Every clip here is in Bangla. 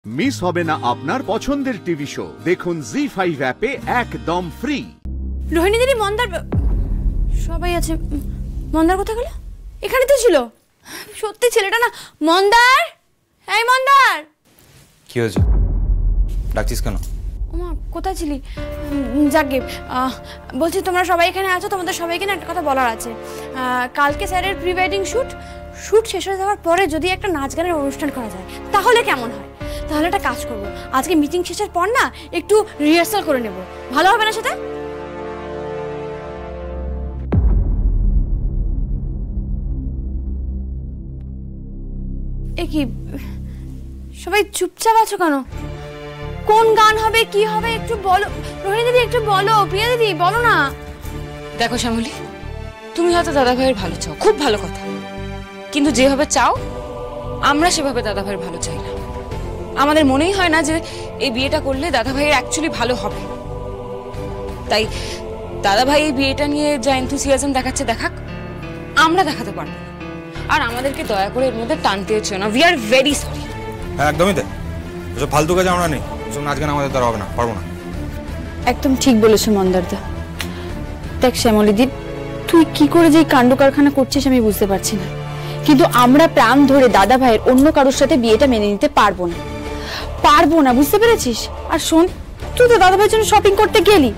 মিস হবে না আপনার পছন্দের টিভি শো। দেখুন জি5 অ্যাপে একদম ফ্রি। রোহিণী দিদি, মন্দার সবাই আছে। মন্দার কোথায় গেল? এখানে তো ছিল। সত্যি ছেলেটা না। মন্দার, এই মন্দার। কি হয়েছে? ডাকছিস কেন? ওমা, কোথায় ছিলি? যাকে বলছি, তোমরা সবাই এখানে আছো, তোমাদের সবাইকে না একটা কথা বলার আছে। কালকে স্যারের প্রি ওয়েডিং শুট শেষ হয়ে যাওয়ার পরে যদি একটা নাচ গানের অনুষ্ঠান করা যায় তাহলে কেমন হয়? তাহলে একটা কাজ করব, আজকে মিটিং শেষের পর না একটু রিহার্সাল করে নেব। ভালো হবে না সেটা? এ কি সবাই চুপচাপ আছো কেন? কোন গান হবে, কি হবে একটু বলো। রোহিণী দিদি একটু বলো, প্রিয়া দিদি বলো না। দেখো শ্যামলী, তুমি হয়তো দাদা ভাইয়ের ভালো চাও, খুব ভালো কথা, কিন্তু যেভাবে চাও আমরা সেভাবে দাদা ভাইয়ের ভালো চাই না। আমাদের মনেই হয় না যে এই বিয়েটা করলে দাদা ভাইয়ের অ্যাকচুয়ালি ভালো হবে। তাই দাদা ভাই এই বিয়েটা নিয়ে যা এনথুসিয়াজম দেখাচ্ছে দেখাক, আমরা দেখাতে পারবো না। আর আমাদেরকে দয়া করে এর মধ্যে টানতে হচ্ছে না। We are very sorry. হ্যাঁ, একদমই তাই। এসব ফালতু কাজে আমরা নেই। এসব নাচ গান আমাদের দ্বারা হবে না, পারবো না। একদম ঠিক বলেছো মন্দারদা। দেখ শ্যামলী দি, তুই কি করে যে কাণ্ড কারখানা করছিস আমি বুঝতে পারছি না, কিন্তু আমরা প্রাণ ধরে দাদা ভাইয়ের অন্য কারোর সাথে বিয়েটা মেনে নিতে পারবো না, বুঝতে পেরেছিস? আর শোন, তুই তো দাদা ভাইয়ের জন্য শপিং করতে গেলি।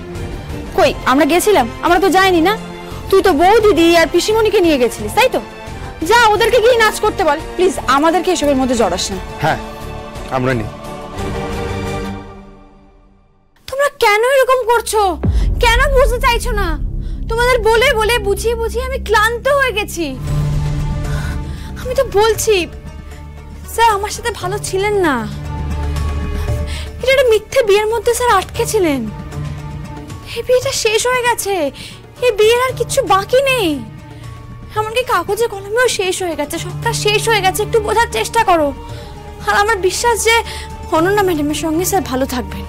কই, আমরা গেছিলাম? আমরা তো যাইনি না। তুই তো বউ দিদি আর পিসিমণিকে নিয়ে গেছিলিস, তাই তো? যা, ওদেরকে গিয়ে নাচ করতে বল প্লিজ, আমাদেরকে এসবের মধ্যে জড়াস না। হ্যাঁ, আমরা নেই। তোমরা কেন এরকম করছো? কেন বুঝতে চাইছো না? তোমাদের বলে বলে বুঝিয়ে বুঝিয়ে আমি ক্লান্ত হয়ে গেছি। আমি তো বলছি স্যার আমার সাথে ভালো ছিলেন না। এটা একটা মিথ্যে বিয়ের মধ্যে স্যার আটকে ছিলেন। এই বিয়েটা শেষ হয়ে গেছে, এই বিয়ের আর কিছু বাকি নেই। এমনকি কাগজে কলমেও শেষ হয়ে গেছে, সবটা শেষ হয়ে গেছে। একটু বোঝার চেষ্টা করো। আর আমার বিশ্বাস যে অনন্যা ম্যাডামের সঙ্গে স্যার ভালো থাকবেন।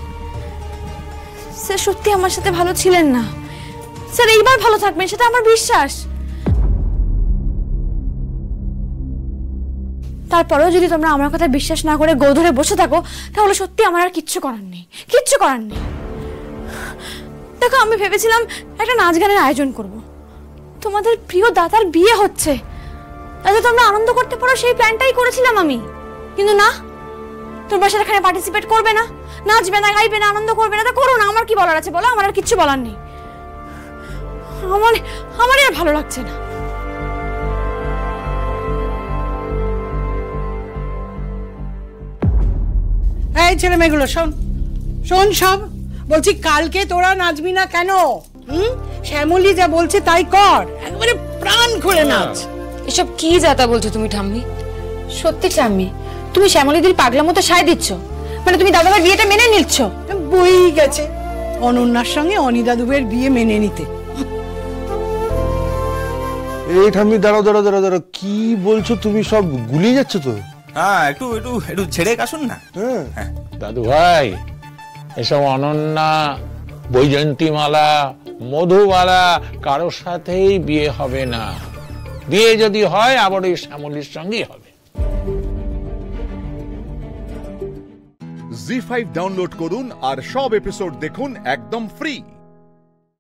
স্যার সত্যি আমার সাথে ভালো ছিলেন না, স্যার এইবার ভালো থাকবেন, সেটা আমার বিশ্বাস। তারপরেও যদি তোমরা আমার কথা বিশ্বাস না করে গো ধরে বসে থাকো, তাহলে সত্যি আমার আর কিচ্ছু করার নেই। দেখো, আমি ভেবেছিলাম একটা নাচ গানের আয়োজন করব। তোমাদের প্রিয় দাদার বিয়ে হচ্ছে, যাতে তোমরা আনন্দ করতে পারো সেই প্ল্যানটাই করেছিলাম আমি। কিন্তু না, তোমরা সেখানে পার্টিসিপেট করবে না, নাচবে না, গাইবে না, আনন্দ করবে না। তা করো না, আমার কি বলার আছে বলো? আমার আর কিচ্ছু বলার নেই। আমার আর ভালো লাগছে না। এই ছেলে মেয়েগুলো শোন সব বলছি, কালকে তোরা নাচবি না কেন? শ্যামলী যা বলছে তাই কর, একবারে প্রাণ খুলে নাচ। এসব কি যাতা বলছো তুমি ঠাম্মি? সত্যি ঠাম্মি, তুমি শ্যামলীদের পাগলা মতো সায় দিচ্ছ। মানে তুমি দাদাভাই বিয়েটা মেনে নিচ্ছ? বই গেছে অনন্যার সঙ্গে অনিদাদুবের বিয়ে মেনে নিতে। এই ঠাম্মি, দাঁড়াও, কি বলছো তুমি? সব গুলিয়ে যাচ্ছে তো। হ্যাঁ, একটু ছেড়ে আসুন না। হ্যাঁ দাদু ভাই, এসব অনন্যা, বৈজয়ন্তীমালা, মধুবালা কারোর সাথেই বিয়ে হবে না। বিয়ে যদি হয় আবার ওই শ্যামলীর সঙ্গেই হবে। জি5 ডাউনলোড করুন আর সব এপিসোড দেখুন একদম ফ্রি।